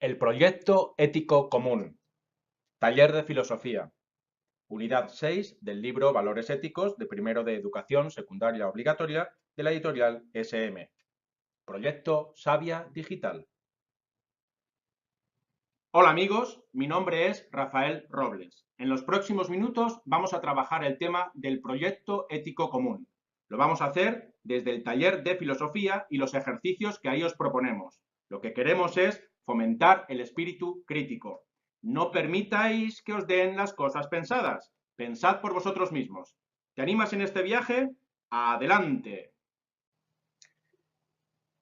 El proyecto ético común. Taller de filosofía. Unidad 6 del libro Valores éticos de primero de educación secundaria obligatoria de la editorial SM. Proyecto Savia Digital. Hola amigos, mi nombre es Rafael Robles. En los próximos minutos vamos a trabajar el tema del proyecto ético común. Lo vamos a hacer desde el taller de filosofía y los ejercicios que ahí os proponemos. Lo que queremos es fomentar el espíritu crítico. No permitáis que os den las cosas pensadas. Pensad por vosotros mismos. ¿Te animas en este viaje? ¡Adelante!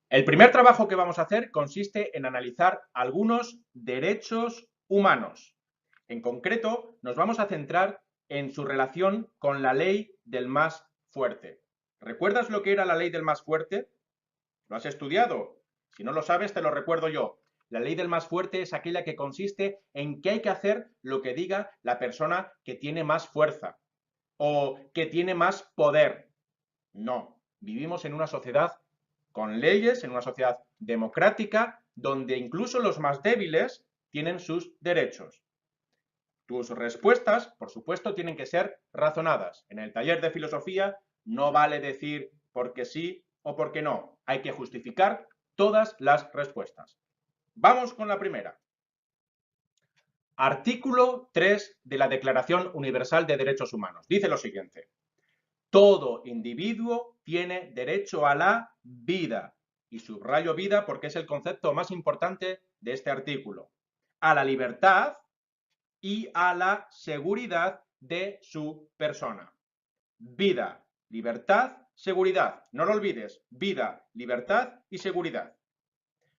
El primer trabajo que vamos a hacer consiste en analizar algunos derechos humanos. En concreto, nos vamos a centrar en su relación con la ley del más fuerte. ¿Recuerdas lo que era la ley del más fuerte? ¿Lo has estudiado? Si no lo sabes, te lo recuerdo yo. La ley del más fuerte es aquella que consiste en que hay que hacer lo que diga la persona que tiene más fuerza o que tiene más poder. No, vivimos en una sociedad con leyes, en una sociedad democrática, donde incluso los más débiles tienen sus derechos. Tus respuestas, por supuesto, tienen que ser razonadas. En el taller de filosofía no vale decir porque sí o porque no. Hay que justificar todas las respuestas. Vamos con la primera. Artículo 3 de la Declaración Universal de Derechos Humanos. Dice lo siguiente. Todo individuo tiene derecho a la vida. Y subrayo vida porque es el concepto más importante de este artículo. A la libertad y a la seguridad de su persona. Vida, libertad, seguridad. No lo olvides. Vida, libertad y seguridad.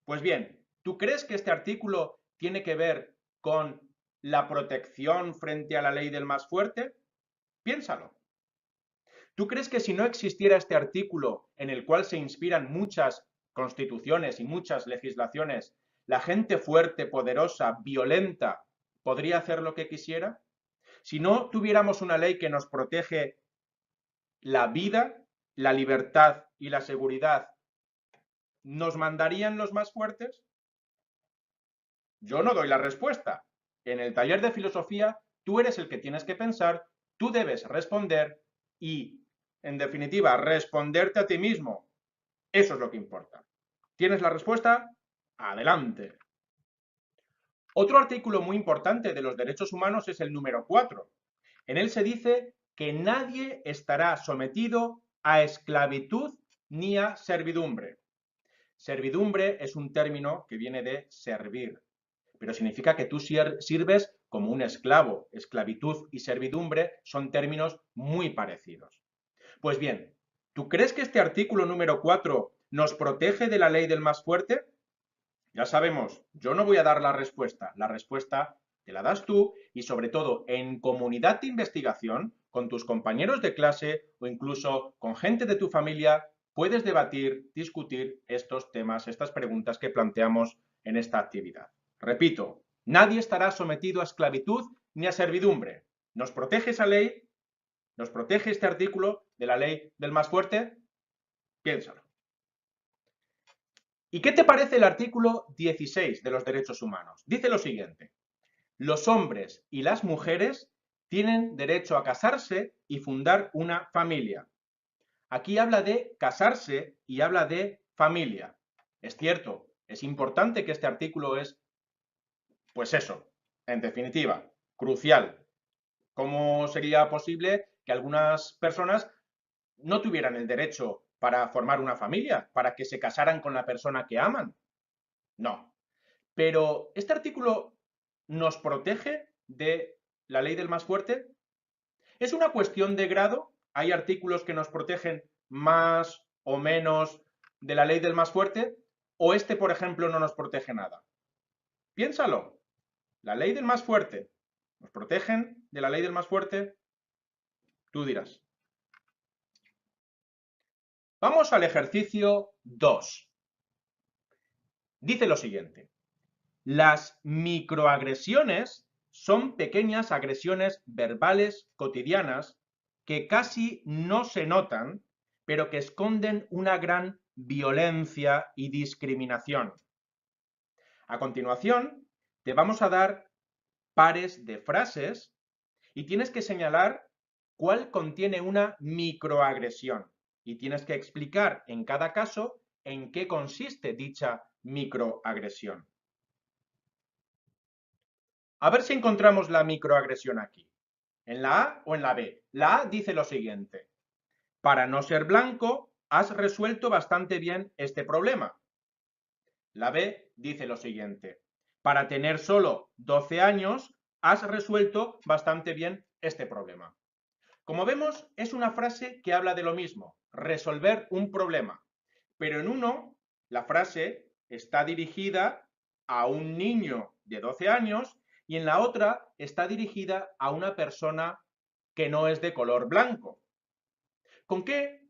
Pues bien, ¿tú crees que este artículo tiene que ver con la protección frente a la ley del más fuerte? Piénsalo. ¿Tú crees que si no existiera este artículo en el cual se inspiran muchas constituciones y muchas legislaciones, la gente fuerte, poderosa, violenta, podría hacer lo que quisiera? Si no tuviéramos una ley que nos protege la vida, la libertad y la seguridad, ¿nos mandarían los más fuertes? Yo no doy la respuesta. En el taller de filosofía, tú eres el que tienes que pensar, tú debes responder y, en definitiva, responderte a ti mismo. Eso es lo que importa. ¿Tienes la respuesta? Adelante. Otro artículo muy importante de los derechos humanos es el número 4. En él se dice que nadie estará sometido a esclavitud ni a servidumbre. Servidumbre es un término que viene de servir, pero significa que tú sirves como un esclavo. Esclavitud y servidumbre son términos muy parecidos. Pues bien, ¿tú crees que este artículo número 4 nos protege de la ley del más fuerte? Ya sabemos, yo no voy a dar la respuesta te la das tú y sobre todo en comunidad de investigación, con tus compañeros de clase o incluso con gente de tu familia, puedes debatir, discutir estos temas, estas preguntas que planteamos en esta actividad. Repito, nadie estará sometido a esclavitud ni a servidumbre. ¿Nos protege esa ley? ¿Nos protege este artículo de la ley del más fuerte? Piénsalo. ¿Y qué te parece el artículo 16 de los derechos humanos? Dice lo siguiente. Los hombres y las mujeres tienen derecho a casarse y fundar una familia. Aquí habla de casarse y habla de familia. Es cierto, es importante que este artículo es, pues eso, en definitiva, crucial. ¿Cómo sería posible que algunas personas no tuvieran el derecho para formar una familia, para que se casaran con la persona que aman? No. Pero ¿este artículo nos protege de la ley del más fuerte? ¿Es una cuestión de grado? ¿Hay artículos que nos protegen más o menos de la ley del más fuerte? ¿O este, por ejemplo, no nos protege nada? Piénsalo. La ley del más fuerte. ¿Nos protegen de la ley del más fuerte? Tú dirás. Vamos al ejercicio 2. Dice lo siguiente. Las microagresiones son pequeñas agresiones verbales cotidianas que casi no se notan, pero que esconden una gran violencia y discriminación. A continuación, te vamos a dar pares de frases y tienes que señalar cuál contiene una microagresión. Y tienes que explicar en cada caso en qué consiste dicha microagresión. A ver si encontramos la microagresión aquí. ¿En la A o en la B? La A dice lo siguiente. Para no ser blanco, has resuelto bastante bien este problema. La B dice lo siguiente. Para tener solo 12 años, has resuelto bastante bien este problema. Como vemos, es una frase que habla de lo mismo, resolver un problema. Pero en uno, la frase está dirigida a un niño de 12 años y en la otra está dirigida a una persona que no es de color blanco. ¿Con qué?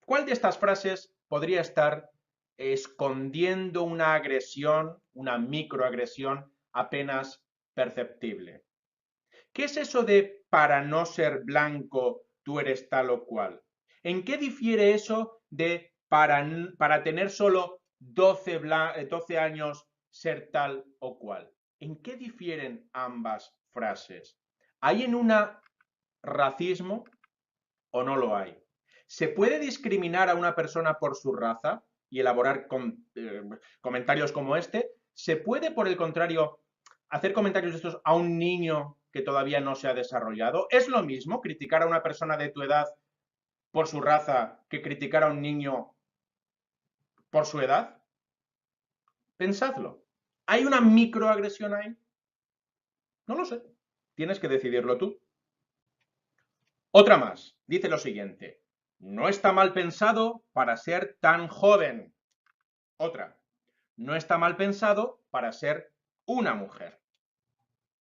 ¿Cuál de estas frases podría estar escondiendo una agresión, una microagresión apenas perceptible? ¿Qué es eso de para no ser blanco tú eres tal o cual? ¿En qué difiere eso de para tener solo 12 años ser tal o cual? ¿En qué difieren ambas frases? ¿Hay en una racismo o no lo hay? ¿Se puede discriminar a una persona por su raza y elaborar comentarios como este? ¿Se puede, por el contrario, hacer comentarios de estos a un niño que todavía no se ha desarrollado? ¿Es lo mismo criticar a una persona de tu edad por su raza que criticar a un niño por su edad? Pensadlo. ¿Hay una microagresión ahí? No lo sé. Tienes que decidirlo tú. Otra más. Dice lo siguiente. No está mal pensado para ser tan joven. Otra. No está mal pensado para ser una mujer.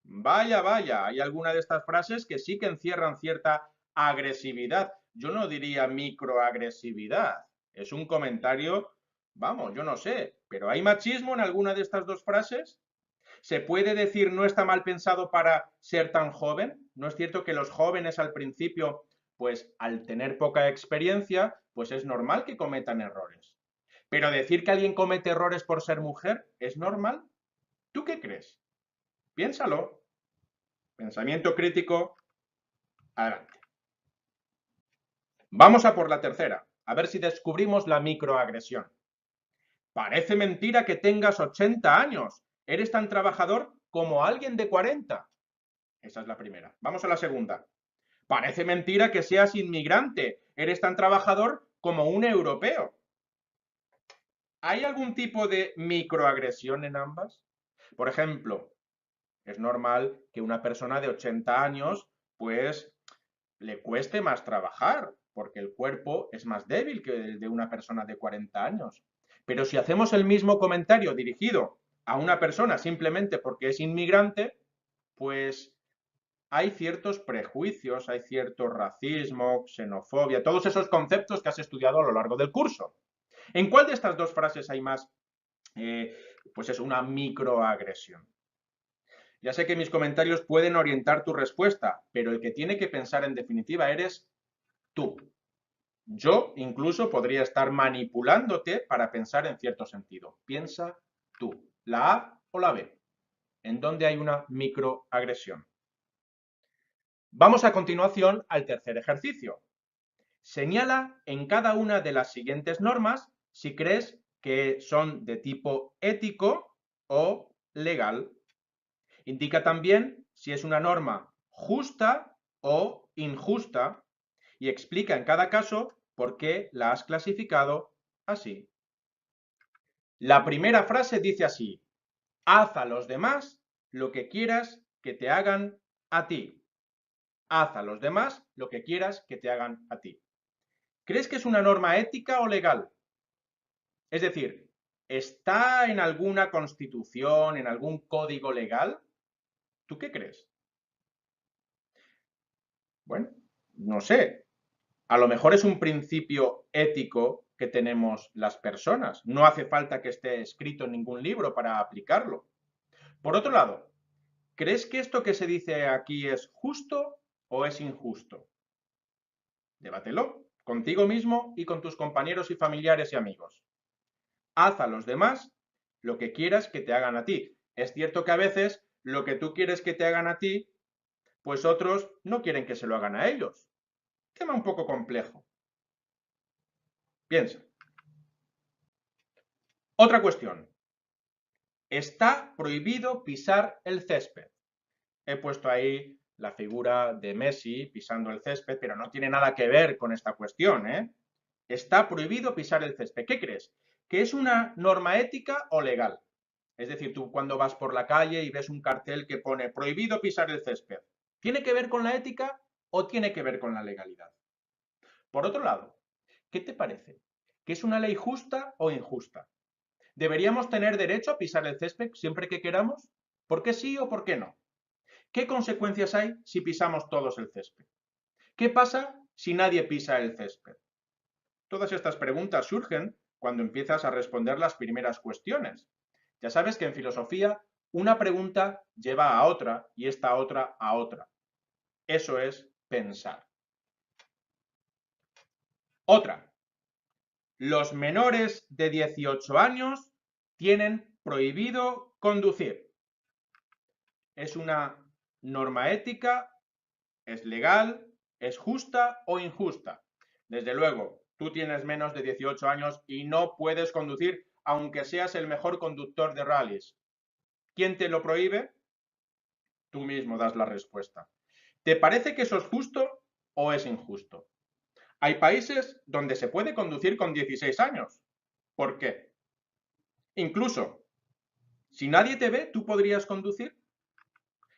Vaya, vaya, hay alguna de estas frases que sí que encierran cierta agresividad. Yo no diría microagresividad. Es un comentario, vamos, yo no sé, pero ¿hay machismo en alguna de estas dos frases? ¿Se puede decir no está mal pensado para ser tan joven? ¿No es cierto que los jóvenes al principio, pues al tener poca experiencia, pues es normal que cometan errores? Pero decir que alguien comete errores por ser mujer, ¿es normal? ¿Tú qué crees? Piénsalo. Pensamiento crítico, adelante. Vamos a por la tercera, a ver si descubrimos la microagresión. Parece mentira que tengas 80 años. Eres tan trabajador como alguien de 40. Esa es la primera. Vamos a la segunda. Parece mentira que seas inmigrante. Eres tan trabajador como un europeo. ¿Hay algún tipo de microagresión en ambas? Por ejemplo, es normal que una persona de 80 años, pues, le cueste más trabajar, porque el cuerpo es más débil que el de una persona de 40 años. Pero si hacemos el mismo comentario dirigido a una persona simplemente porque es inmigrante, pues hay ciertos prejuicios, hay cierto racismo, xenofobia, todos esos conceptos que has estudiado a lo largo del curso. ¿En cuál de estas dos frases hay más, pues es una microagresión? Ya sé que mis comentarios pueden orientar tu respuesta, pero el que tiene que pensar en definitiva eres tú. Yo incluso podría estar manipulándote para pensar en cierto sentido. Piensa tú, la A o la B, en dónde hay una microagresión. Vamos a continuación al tercer ejercicio. Señala en cada una de las siguientes normas si crees que son de tipo ético o legal. Indica también si es una norma justa o injusta y explica en cada caso por qué la has clasificado así. La primera frase dice así: haz a los demás lo que quieras que te hagan a ti. Haz a los demás lo que quieras que te hagan a ti. ¿Crees que es una norma ética o legal? Es decir, ¿está en alguna constitución, en algún código legal? ¿Tú qué crees? Bueno, no sé. A lo mejor es un principio ético que tenemos las personas. No hace falta que esté escrito en ningún libro para aplicarlo. Por otro lado, ¿crees que esto que se dice aquí es justo o es injusto? Débátelo contigo mismo y con tus compañeros y familiares y amigos. Haz a los demás lo que quieras que te hagan a ti. Es cierto que a veces lo que tú quieres que te hagan a ti, pues otros no quieren que se lo hagan a ellos. Tema un poco complejo. Piensa. Otra cuestión. Está prohibido pisar el césped. He puesto ahí la figura de Messi pisando el césped, pero no tiene nada que ver con esta cuestión, ¿eh? Está prohibido pisar el césped. ¿Qué crees? ¿Que es una norma ética o legal? Es decir, tú cuando vas por la calle y ves un cartel que pone prohibido pisar el césped, ¿tiene que ver con la ética o tiene que ver con la legalidad? Por otro lado, ¿qué te parece? ¿Que es una ley justa o injusta? ¿Deberíamos tener derecho a pisar el césped siempre que queramos? ¿Por qué sí o por qué no? ¿Qué consecuencias hay si pisamos todos el césped? ¿Qué pasa si nadie pisa el césped? Todas estas preguntas surgen cuando empiezas a responder las primeras cuestiones. Ya sabes que en filosofía una pregunta lleva a otra y esta otra a otra. Eso es pensar. Otra. Los menores de 18 años tienen prohibido conducir. ¿Es una norma ética? ¿Es legal? ¿Es justa o injusta? Desde luego, tú tienes menos de 18 años y no puedes conducir aunque seas el mejor conductor de rallies. ¿Quién te lo prohíbe? Tú mismo das la respuesta. ¿Te parece que eso es justo o es injusto? Hay países donde se puede conducir con 16 años. ¿Por qué? Incluso, si nadie te ve, ¿tú podrías conducir?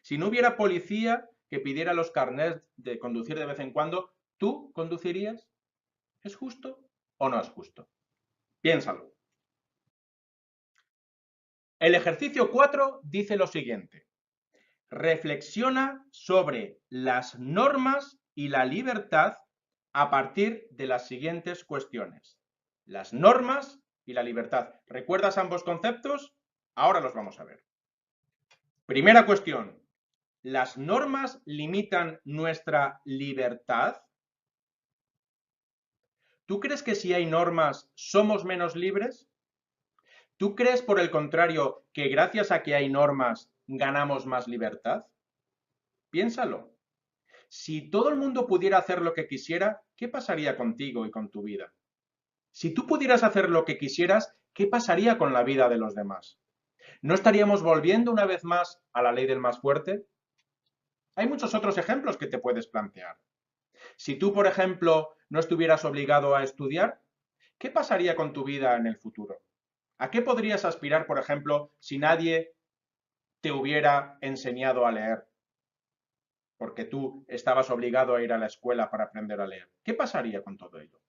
Si no hubiera policía que pidiera los carnets de conducir de vez en cuando, ¿tú conducirías? ¿Es justo o no es justo? Piénsalo. El ejercicio 4 dice lo siguiente. Reflexiona sobre las normas y la libertad a partir de las siguientes cuestiones. Las normas y la libertad. ¿Recuerdas ambos conceptos? Ahora los vamos a ver. Primera cuestión. ¿Las normas limitan nuestra libertad? ¿Tú crees que si hay normas somos menos libres? ¿Tú crees, por el contrario, que gracias a que hay normas ganamos más libertad? Piénsalo. Si todo el mundo pudiera hacer lo que quisiera, ¿qué pasaría contigo y con tu vida? Si tú pudieras hacer lo que quisieras, ¿qué pasaría con la vida de los demás? ¿No estaríamos volviendo una vez más a la ley del más fuerte? Hay muchos otros ejemplos que te puedes plantear. Si tú, por ejemplo, no estuvieras obligado a estudiar, ¿qué pasaría con tu vida en el futuro? ¿A qué podrías aspirar, por ejemplo, si nadie te hubiera enseñado a leer? Porque tú estabas obligado a ir a la escuela para aprender a leer. ¿Qué pasaría con todo ello?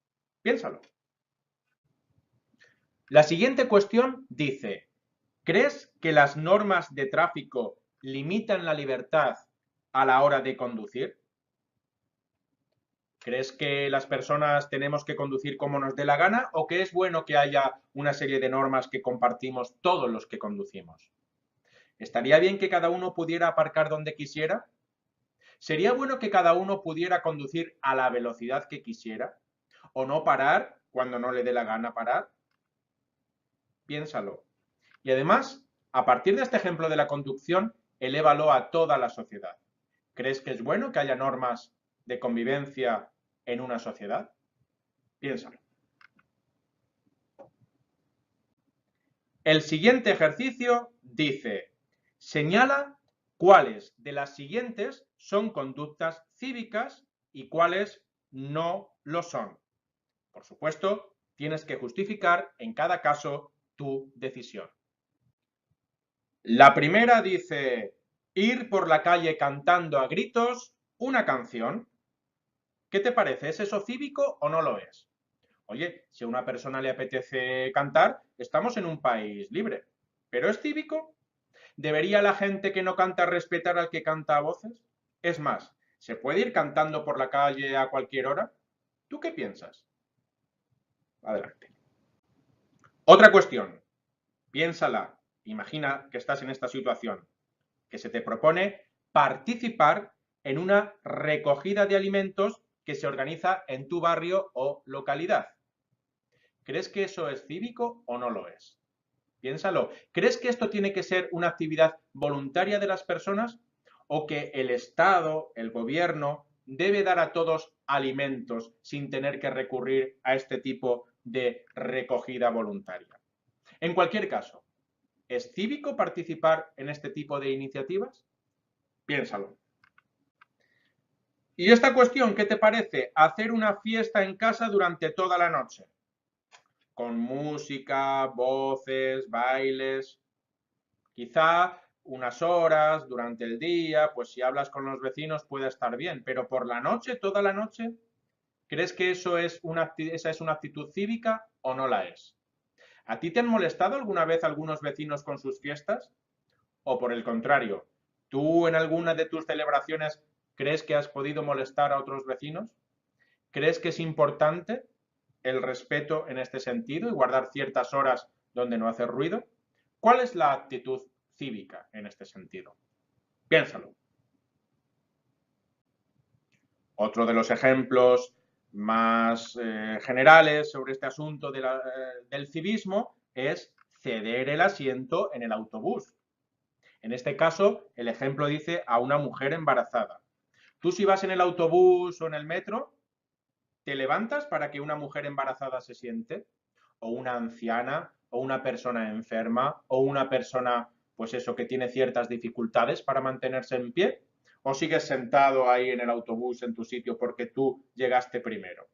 Piénsalo. La siguiente cuestión dice, ¿crees que las normas de tráfico limitan la libertad a la hora de conducir? ¿Crees que las personas tenemos que conducir como nos dé la gana o que es bueno que haya una serie de normas que compartimos todos los que conducimos? ¿Estaría bien que cada uno pudiera aparcar donde quisiera? ¿Sería bueno que cada uno pudiera conducir a la velocidad que quisiera? ¿O no parar cuando no le dé la gana parar? Piénsalo. Y además, a partir de este ejemplo de la conducción, elévalo a toda la sociedad. ¿Crees que es bueno que haya normas de convivencia en una sociedad? Piénsalo. El siguiente ejercicio dice, señala cuáles de las siguientes son conductas cívicas y cuáles no lo son. Por supuesto, tienes que justificar en cada caso tu decisión. La primera dice, ir por la calle cantando a gritos una canción. ¿Qué te parece? ¿Es eso cívico o no lo es? Oye, si a una persona le apetece cantar, estamos en un país libre. ¿Pero es cívico? ¿Debería la gente que no canta respetar al que canta a voces? Es más, ¿se puede ir cantando por la calle a cualquier hora? ¿Tú qué piensas? Adelante. Otra cuestión. Piénsala. Imagina que estás en esta situación, que se te propone participar en una recogida de alimentos que se organiza en tu barrio o localidad. ¿Crees que eso es cívico o no lo es? Piénsalo. ¿Crees que esto tiene que ser una actividad voluntaria de las personas o que el Estado, el gobierno, debe dar a todos alimentos sin tener que recurrir a este tipo de recogida voluntaria? En cualquier caso, ¿es cívico participar en este tipo de iniciativas? Piénsalo. ¿Y esta cuestión qué te parece? Hacer una fiesta en casa durante toda la noche, con música, voces, bailes, quizá unas horas durante el día, pues si hablas con los vecinos puede estar bien, pero por la noche, toda la noche, ¿crees que esa es una actitud cívica o no la es? ¿A ti te han molestado alguna vez algunos vecinos con sus fiestas? ¿O por el contrario, tú en alguna de tus celebraciones crees que has podido molestar a otros vecinos? ¿Crees que es importante el respeto en este sentido y guardar ciertas horas donde no hacer ruido? ¿Cuál es la actitud cívica en este sentido? Piénsalo. Otro de los ejemplos más generales sobre este asunto del civismo es ceder el asiento en el autobús. En este caso, el ejemplo dice a una mujer embarazada. Tú si vas en el autobús o en el metro, ¿te levantas para que una mujer embarazada se siente? ¿O una anciana? ¿O una persona enferma? ¿O una persona, pues eso, que tiene ciertas dificultades para mantenerse en pie? ¿O sigues sentado ahí en el autobús en tu sitio porque tú llegaste primero?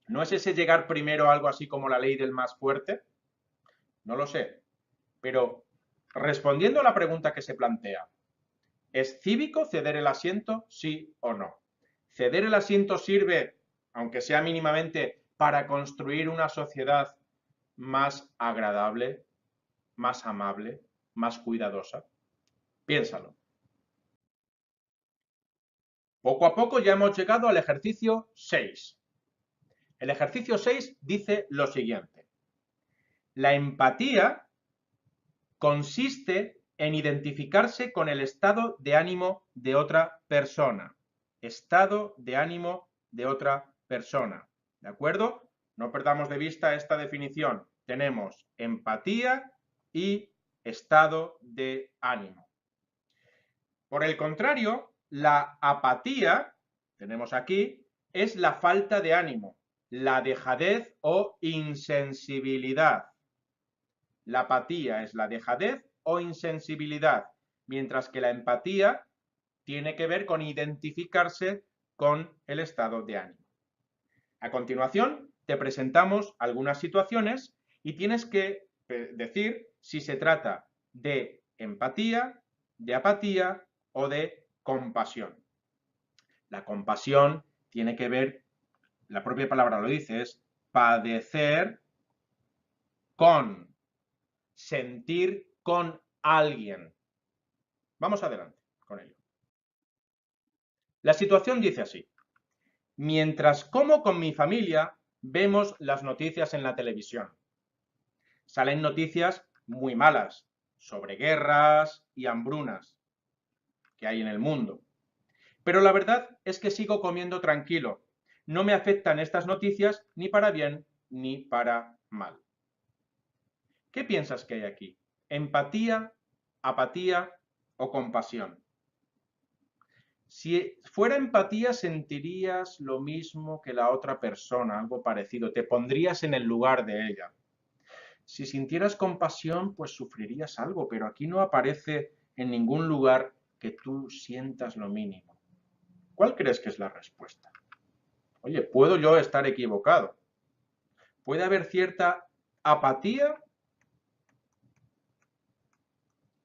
¿No es ese llegar primero algo así como la ley del más fuerte? No lo sé. Pero respondiendo a la pregunta que se plantea, ¿es cívico ceder el asiento, sí o no? ¿Ceder el asiento sirve, aunque sea mínimamente, para construir una sociedad más agradable, más amable, más cuidadosa? Piénsalo. Poco a poco ya hemos llegado al ejercicio 6. El ejercicio 6 dice lo siguiente. La empatía consiste en identificarse con el estado de ánimo de otra persona. Estado de ánimo de otra persona. ¿De acuerdo? No perdamos de vista esta definición. Tenemos empatía y estado de ánimo. Por el contrario, la apatía, tenemos aquí, es la falta de ánimo, la dejadez o insensibilidad. La apatía es la dejadez o insensibilidad, mientras que la empatía tiene que ver con identificarse con el estado de ánimo. A continuación, te presentamos algunas situaciones y tienes que decir si se trata de empatía, de apatía o de compasión. La compasión tiene que ver, la propia palabra lo dice, es padecer con, sentir con alguien. Vamos adelante con ello. La situación dice así. Mientras como con mi familia, vemos las noticias en la televisión. Salen noticias muy malas sobre guerras y hambrunas que hay en el mundo. Pero la verdad es que sigo comiendo tranquilo. No me afectan estas noticias ni para bien ni para mal. ¿Qué piensas que hay aquí? ¿Empatía, apatía o compasión? Si fuera empatía, sentirías lo mismo que la otra persona, algo parecido, te pondrías en el lugar de ella. Si sintieras compasión, pues sufrirías algo, pero aquí no aparece en ningún lugar que tú sientas lo mínimo. ¿Cuál crees que es la respuesta? Oye, ¿puedo yo estar equivocado? ¿Puede haber cierta apatía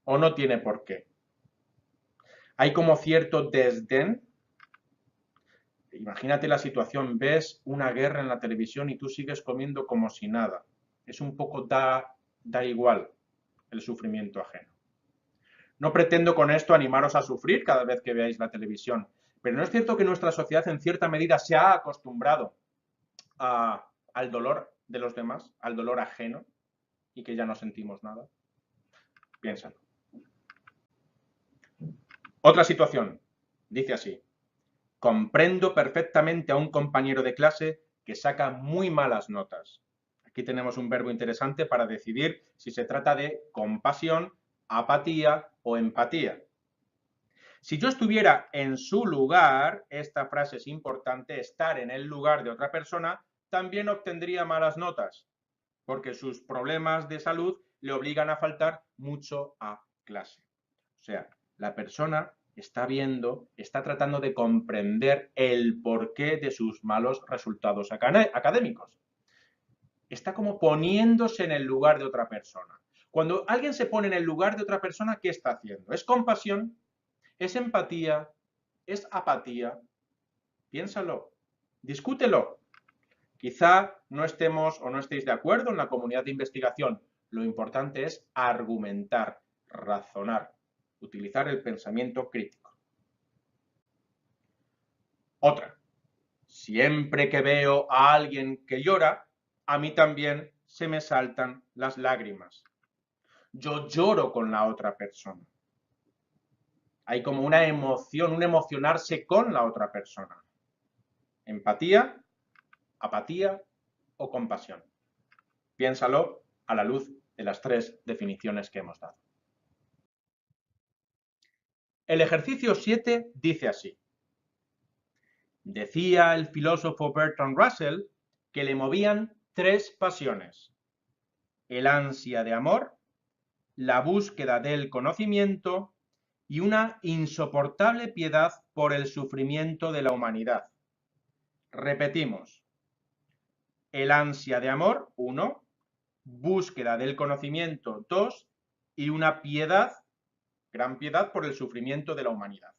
o no tiene por qué? Hay como cierto desdén. Imagínate la situación, ves una guerra en la televisión y tú sigues comiendo como si nada. Es un poco da igual el sufrimiento ajeno. No pretendo con esto animaros a sufrir cada vez que veáis la televisión, pero ¿no es cierto que nuestra sociedad en cierta medida se ha acostumbrado al dolor de los demás, al dolor ajeno, y que ya no sentimos nada? Piénsalo. Otra situación, dice así. Comprendo perfectamente a un compañero de clase que saca muy malas notas. Aquí tenemos un verbo interesante para decidir si se trata de compasión, apatía o empatía. Si yo estuviera en su lugar, esta frase es importante, estar en el lugar de otra persona, también obtendría malas notas, porque sus problemas de salud le obligan a faltar mucho a clase. O sea, la persona está viendo, está tratando de comprender el porqué de sus malos resultados académicos. Está como poniéndose en el lugar de otra persona. Cuando alguien se pone en el lugar de otra persona, ¿qué está haciendo? ¿Es compasión? ¿Es empatía? ¿Es apatía? Piénsalo, discútelo. Quizá no estemos o no estéis de acuerdo en la comunidad de investigación. Lo importante es argumentar, razonar, utilizar el pensamiento crítico. Otra. Siempre que veo a alguien que llora, a mí también se me saltan las lágrimas. Yo lloro con la otra persona. Hay como una emoción, un emocionarse con la otra persona. Empatía, apatía o compasión. Piénsalo a la luz de las tres definiciones que hemos dado. El ejercicio 7 dice así. Decía el filósofo Bertrand Russell que le movían tres pasiones: el ansia de amor, la búsqueda del conocimiento y una insoportable piedad por el sufrimiento de la humanidad. Repetimos. El ansia de amor, 1, búsqueda del conocimiento, 2, y una piedad, gran piedad por el sufrimiento de la humanidad.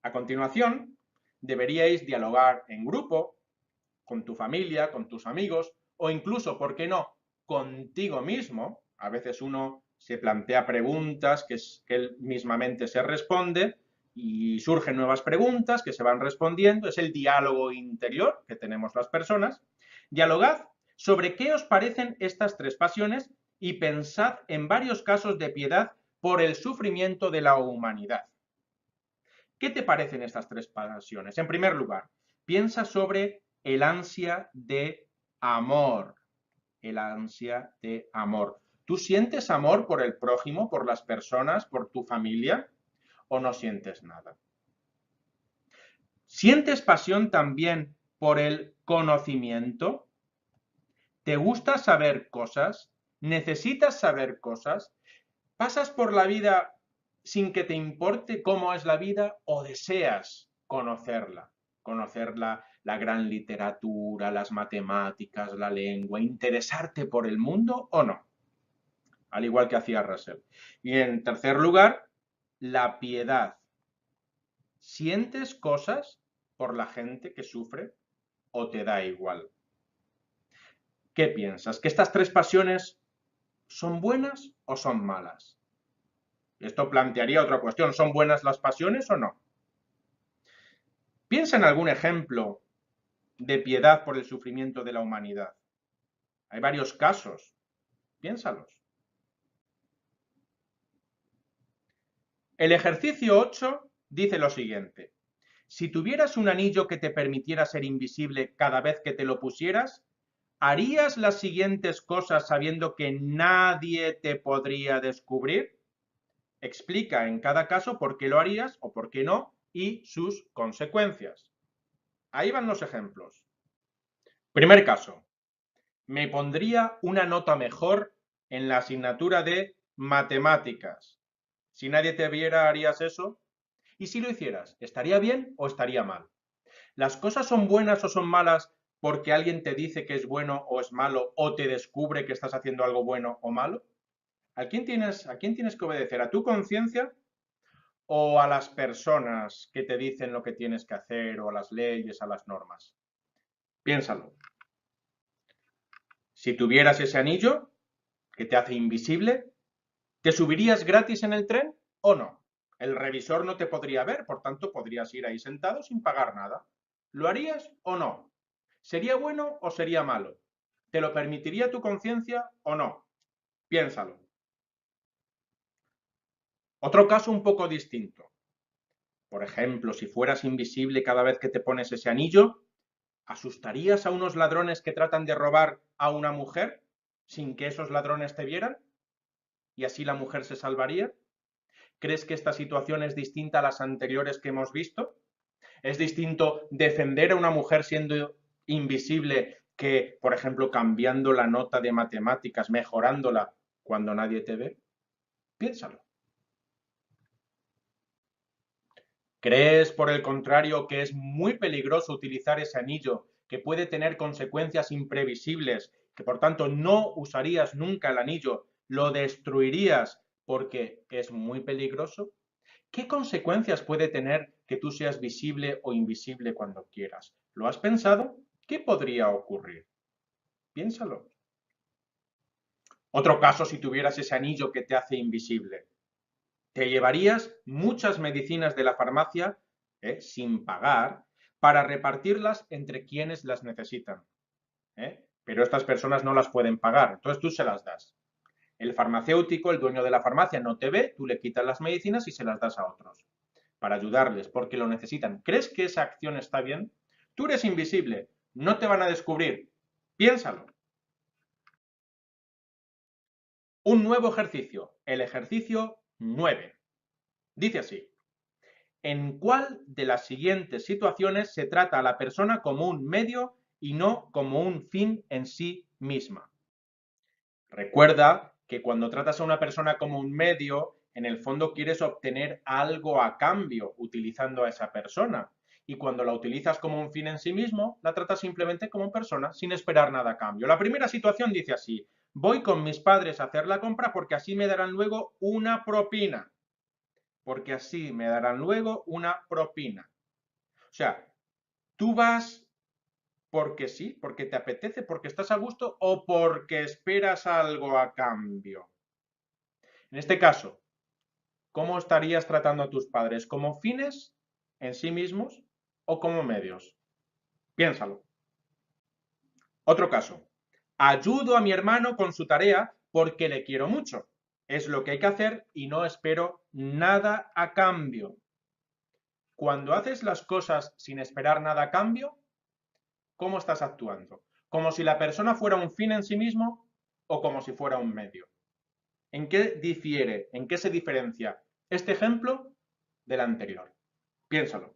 A continuación, deberíais dialogar en grupo, con tu familia, con tus amigos, o incluso, ¿por qué no?, contigo mismo. A veces uno se plantea preguntas que él mismamente se responde y surgen nuevas preguntas que se van respondiendo. Es el diálogo interior que tenemos las personas. Dialogad sobre qué os parecen estas tres pasiones y pensad en varios casos de piedad por el sufrimiento de la humanidad. ¿Qué te parecen estas tres pasiones? En primer lugar, piensa sobre el ansia de amor. El ansia de amor. ¿Tú sientes amor por el prójimo, por las personas, por tu familia? ¿O no sientes nada? ¿Sientes pasión también por el conocimiento? ¿Te gusta saber cosas? ¿Necesitas saber cosas? ¿Pasas por la vida sin que te importe cómo es la vida o deseas conocerla? Conocer la gran literatura, las matemáticas, la lengua, interesarte por el mundo o no, al igual que hacía Russell. Y en tercer lugar, la piedad. ¿Sientes cosas por la gente que sufre o te da igual? ¿Qué piensas? ¿Que estas tres pasiones son buenas o son malas? Esto plantearía otra cuestión. ¿Son buenas las pasiones o no? Piensa en algún ejemplo de piedad por el sufrimiento de la humanidad. Hay varios casos. Piénsalos. El ejercicio 8 dice lo siguiente. Si tuvieras un anillo que te permitiera ser invisible cada vez que te lo pusieras, ¿harías las siguientes cosas sabiendo que nadie te podría descubrir? Explica en cada caso por qué lo harías o por qué no y sus consecuencias. Ahí van los ejemplos. Primer caso. Me pondría una nota mejor en la asignatura de matemáticas. Si nadie te viera, ¿harías eso? Y si lo hicieras, ¿estaría bien o estaría mal? ¿Las cosas son buenas o son malas porque alguien te dice que es bueno o es malo o te descubre que estás haciendo algo bueno o malo? ¿A quién tienes que obedecer? ¿A tu conciencia o a las personas que te dicen lo que tienes que hacer o a las leyes, a las normas? Piénsalo. Si tuvieras ese anillo que te hace invisible, ¿te subirías gratis en el tren o no? El revisor no te podría ver, por tanto podrías ir ahí sentado sin pagar nada. ¿Lo harías o no? ¿Sería bueno o sería malo? ¿Te lo permitiría tu conciencia o no? Piénsalo. Otro caso un poco distinto. Por ejemplo, si fueras invisible cada vez que te pones ese anillo, ¿Asustarías a unos ladrones que tratan de robar a una mujer sin que esos ladrones te vieran? ¿Y así la mujer se salvaría? ¿Crees que esta situación es distinta a las anteriores que hemos visto? ¿Es distinto defender a una mujer siendo invisible que, por ejemplo, cambiando la nota de matemáticas, mejorándola cuando nadie te ve? Piénsalo. ¿Crees, por el contrario, que es muy peligroso utilizar ese anillo que puede tener consecuencias imprevisibles, que por tanto no usarías nunca el anillo, lo destruirías porque es muy peligroso? ¿Qué consecuencias puede tener que tú seas visible o invisible cuando quieras? ¿Lo has pensado? ¿Qué podría ocurrir? Piénsalo. Otro caso si tuvieras ese anillo que te hace invisible. Te llevarías muchas medicinas de la farmacia, sin pagar, para repartirlas entre quienes las necesitan. Pero estas personas no las pueden pagar, entonces tú se las das. El farmacéutico, el dueño de la farmacia, no te ve, tú le quitas las medicinas y se las das a otros, para ayudarles, porque lo necesitan. ¿Crees que esa acción está bien? Tú eres invisible, no te van a descubrir. Piénsalo. Un nuevo ejercicio, el ejercicio 9. Dice así. ¿En cuál de las siguientes situaciones se trata a la persona como un medio y no como un fin en sí misma? Recuerda que cuando tratas a una persona como un medio, en el fondo quieres obtener algo a cambio utilizando a esa persona. Y cuando la utilizas como un fin en sí mismo, la tratas simplemente como persona, sin esperar nada a cambio. La primera situación dice así: voy con mis padres a hacer la compra porque así me darán luego una propina. Porque así me darán luego una propina. O sea, tú vas porque sí, porque te apetece, porque estás a gusto o porque esperas algo a cambio. En este caso, ¿cómo estarías tratando a tus padres? ¿Como fines en sí mismos o como medios? Piénsalo. Otro caso. Ayudo a mi hermano con su tarea porque le quiero mucho. Es lo que hay que hacer y no espero nada a cambio. Cuando haces las cosas sin esperar nada a cambio, ¿cómo estás actuando? ¿Como si la persona fuera un fin en sí mismo o como si fuera un medio? ¿En qué difiere, en qué se diferencia este ejemplo del anterior? Piénsalo.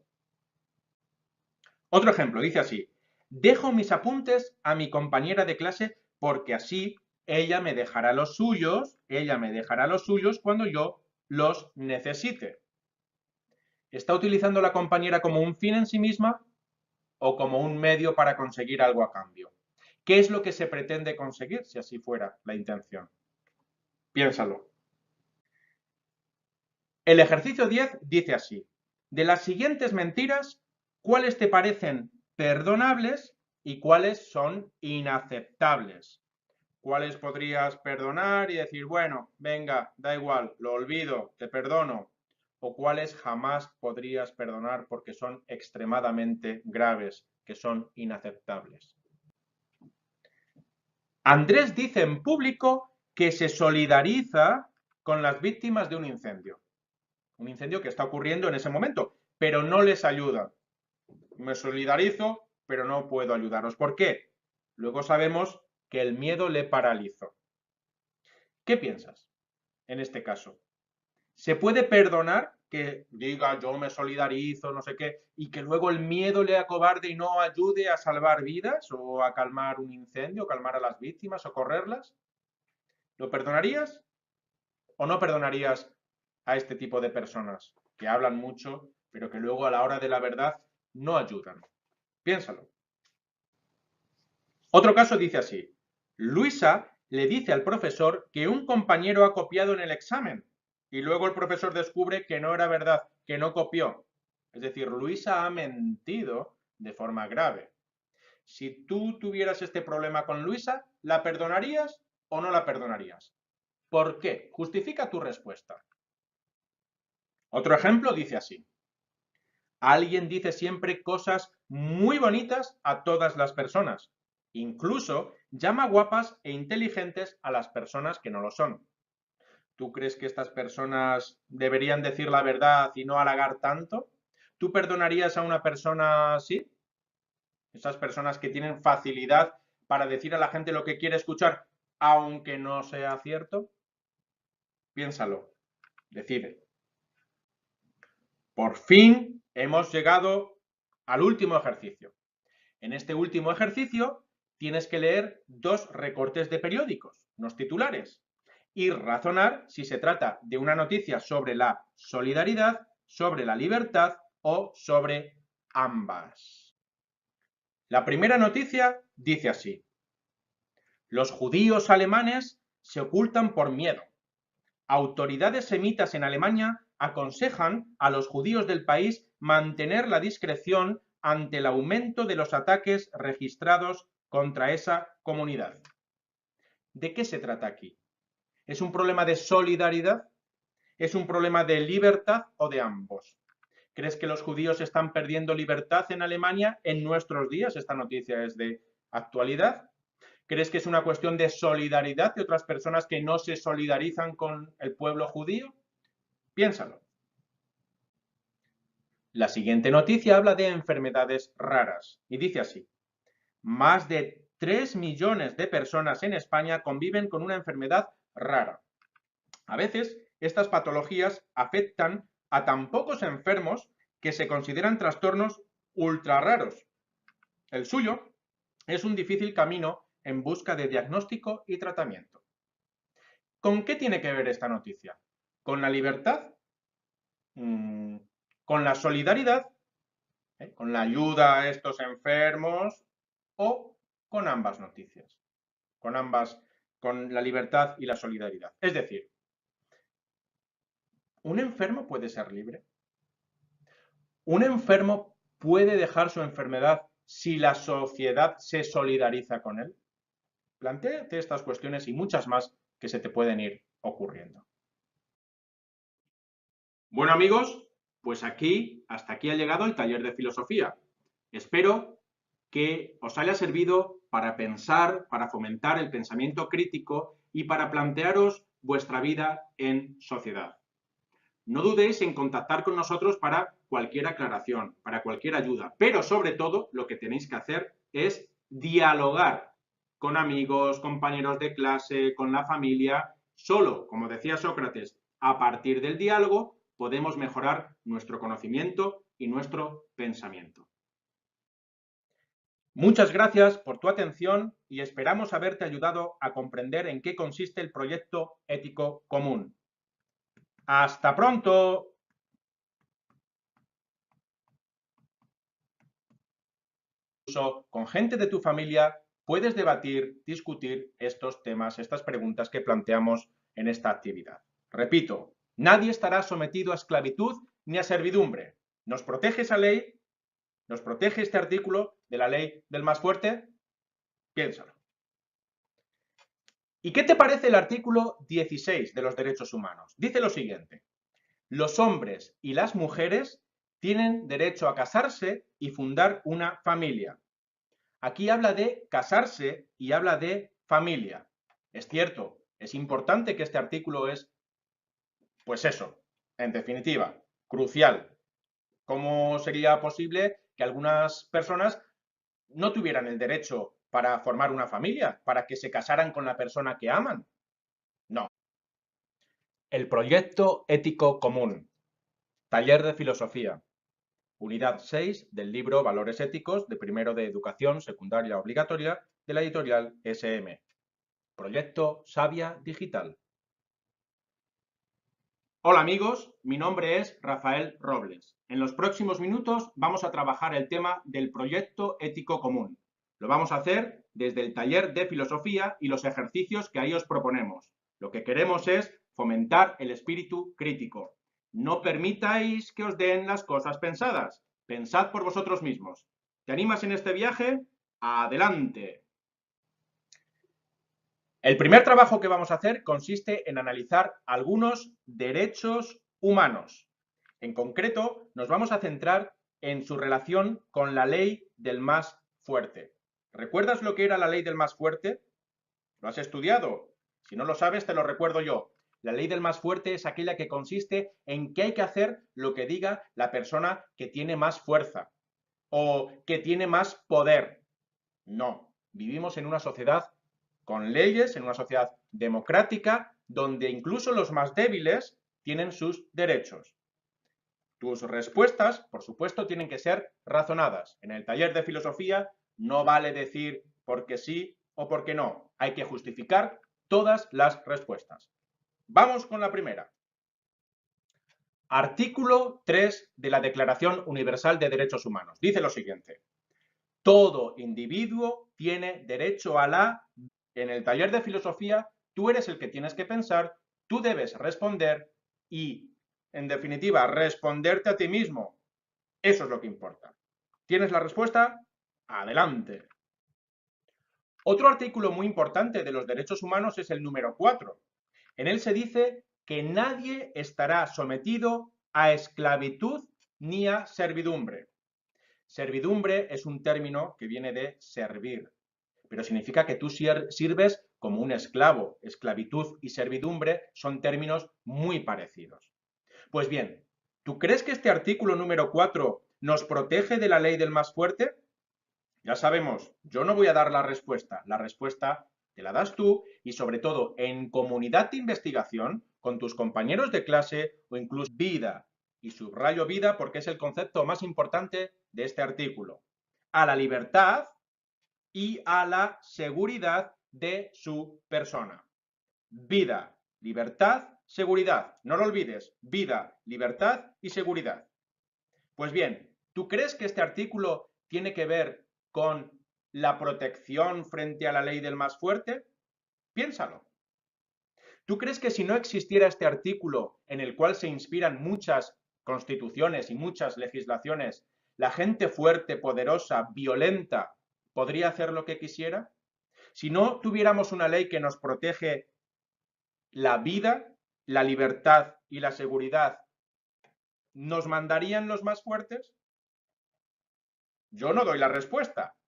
Otro ejemplo, dice así: dejo mis apuntes a mi compañera de clase porque así ella me dejará los suyos cuando yo los necesite. ¿Está utilizando la compañera como un fin en sí misma o como un medio para conseguir algo a cambio? ¿Qué es lo que se pretende conseguir si así fuera la intención? Piénsalo. El ejercicio 10 dice así: de las siguientes mentiras, ¿cuáles te parecen perdonables y cuáles son inaceptables? ¿Cuáles podrías perdonar y decir, bueno, venga, da igual, lo olvido, te perdono? ¿O cuáles jamás podrías perdonar porque son extremadamente graves, que son inaceptables? Andrés dice en público que se solidariza con las víctimas de un incendio que está ocurriendo en ese momento, pero no les ayuda. Me solidarizo, pero no puedo ayudaros. ¿Por qué? Luego sabemos que el miedo le paralizó. ¿Qué piensas en este caso? ¿Se puede perdonar que diga yo me solidarizo, no sé qué, y que luego el miedo le acobarde y no ayude a salvar vidas o a calmar un incendio, calmar a las víctimas, socorrerlas? ¿Lo perdonarías o no perdonarías a este tipo de personas que hablan mucho, pero que luego a la hora de la verdad no ayudan? Piénsalo. Otro caso dice así: Luisa le dice al profesor que un compañero ha copiado en el examen y luego el profesor descubre que no era verdad, que no copió. Es decir, Luisa ha mentido de forma grave. Si tú tuvieras este problema con Luisa, ¿la perdonarías o no la perdonarías? ¿Por qué? Justifica tu respuesta. Otro ejemplo dice así: alguien dice siempre cosas muy bonitas a todas las personas. Incluso llama guapas e inteligentes a las personas que no lo son. ¿Tú crees que estas personas deberían decir la verdad y no halagar tanto? ¿Tú perdonarías a una persona así? Esas personas que tienen facilidad para decir a la gente lo que quiere escuchar, aunque no sea cierto. Piénsalo. Decide. Por fin hemos llegado al último ejercicio. En este último ejercicio tienes que leer 2 recortes de periódicos, unos titulares, y razonar si se trata de una noticia sobre la solidaridad, sobre la libertad o sobre ambas. La primera noticia dice así: los judíos alemanes se ocultan por miedo. Autoridades semitas en Alemania aconsejan a los judíos del país mantener la discreción ante el aumento de los ataques registrados contra esa comunidad. ¿De qué se trata aquí? ¿Es un problema de solidaridad? ¿Es un problema de libertad o de ambos? ¿Crees que los judíos están perdiendo libertad en Alemania en nuestros días? Esta noticia es de actualidad. ¿Crees que es una cuestión de solidaridad de otras personas que no se solidarizan con el pueblo judío? Piénsalo. La siguiente noticia habla de enfermedades raras y dice así: más de 3 millones de personas en España conviven con una enfermedad rara. A veces, estas patologías afectan a tan pocos enfermos que se consideran trastornos ultra raros. El suyo es un difícil camino en busca de diagnóstico y tratamiento. ¿Con qué tiene que ver esta noticia? ¿Con la libertad? ¿Con la solidaridad? ¿Con la ayuda a estos enfermos? ¿O con ambas noticias? Con ambas, con la libertad y la solidaridad. Es decir, ¿un enfermo puede ser libre? ¿Un enfermo puede dejar su enfermedad si la sociedad se solidariza con él? Plantéate estas cuestiones y muchas más que se te pueden ir ocurriendo. Bueno, amigos, pues hasta aquí ha llegado el taller de filosofía. Espero que os haya servido para pensar, para fomentar el pensamiento crítico y para plantearos vuestra vida en sociedad. No dudéis en contactar con nosotros para cualquier aclaración, para cualquier ayuda, pero sobre todo lo que tenéis que hacer es dialogar con amigos, compañeros de clase, con la familia. Solo, como decía Sócrates, a partir del diálogo podemos mejorar nuestro conocimiento y nuestro pensamiento. Muchas gracias por tu atención y esperamos haberte ayudado a comprender en qué consiste el proyecto ético común. ¡Hasta pronto! Incluso con gente de tu familia puedes debatir, discutir estos temas, estas preguntas que planteamos en esta actividad. Repito, nadie estará sometido a esclavitud ni a servidumbre. ¿Nos protege esa ley? ¿Nos protege este artículo de la ley del más fuerte? Piénsalo. ¿Y qué te parece el artículo 16 de los derechos humanos? Dice lo siguiente: los hombres y las mujeres tienen derecho a casarse y fundar una familia. Aquí habla de casarse y habla de familia. Es cierto, es importante que este artículo es, pues eso, en definitiva, crucial. ¿Cómo sería posible que algunas personas no tuvieran el derecho para formar una familia, para que se casaran con la persona que aman? No. El proyecto ético común. Taller de filosofía. Unidad 6 del libro Valores éticos de primero de educación secundaria obligatoria de la editorial SM. Proyecto Savia Digital. Hola amigos, mi nombre es Rafael Robles. En los próximos minutos vamos a trabajar el tema del proyecto ético común. Lo vamos a hacer desde el taller de filosofía y los ejercicios que ahí os proponemos. Lo que queremos es fomentar el espíritu crítico. No permitáis que os den las cosas pensadas. Pensad por vosotros mismos. ¿Te animas en este viaje? ¡Adelante! El primer trabajo que vamos a hacer consiste en analizar algunos derechos humanos. En concreto, nos vamos a centrar en su relación con la ley del más fuerte. ¿Recuerdas lo que era la ley del más fuerte? ¿Lo has estudiado? Si no lo sabes, te lo recuerdo yo. La ley del más fuerte es aquella que consiste en que hay que hacer lo que diga la persona que tiene más fuerza o que tiene más poder. No, vivimos en una sociedad con leyes, en una sociedad democrática, donde incluso los más débiles tienen sus derechos. Tus respuestas, por supuesto, tienen que ser razonadas. En el taller de filosofía no vale decir porque sí o porque no. Hay que justificar todas las respuestas. Vamos con la primera. Artículo 3 de la Declaración Universal de Derechos Humanos. Dice lo siguiente. Todo individuo tiene derecho a la... En el taller de filosofía, tú eres el que tienes que pensar, tú debes responder y, en definitiva, responderte a ti mismo. Eso es lo que importa. ¿Tienes la respuesta? Adelante. Otro artículo muy importante de los derechos humanos es el número 4. En él se dice que nadie estará sometido a esclavitud ni a servidumbre. Servidumbre es un término que viene de servir, pero significa que tú sirves como un esclavo. Esclavitud y servidumbre son términos muy parecidos. Pues bien, ¿tú crees que este artículo número 4 nos protege de la ley del más fuerte? Ya sabemos, yo no voy a dar la respuesta te la das tú y sobre todo en comunidad de investigación con tus compañeros de clase o incluso vida. Y subrayo vida porque es el concepto más importante de este artículo. A la libertad y a la seguridad de su persona. Vida, libertad, seguridad. No lo olvides, vida, libertad y seguridad. Pues bien, ¿tú crees que este artículo tiene que ver con la protección frente a la ley del más fuerte? Piénsalo. ¿Tú crees que si no existiera este artículo en el cual se inspiran muchas constituciones y muchas legislaciones, la gente fuerte, poderosa, violenta, podría hacer lo que quisiera? Si no tuviéramos una ley que nos protege la vida, la libertad y la seguridad, ¿nos mandarían los más fuertes? Yo no doy la respuesta.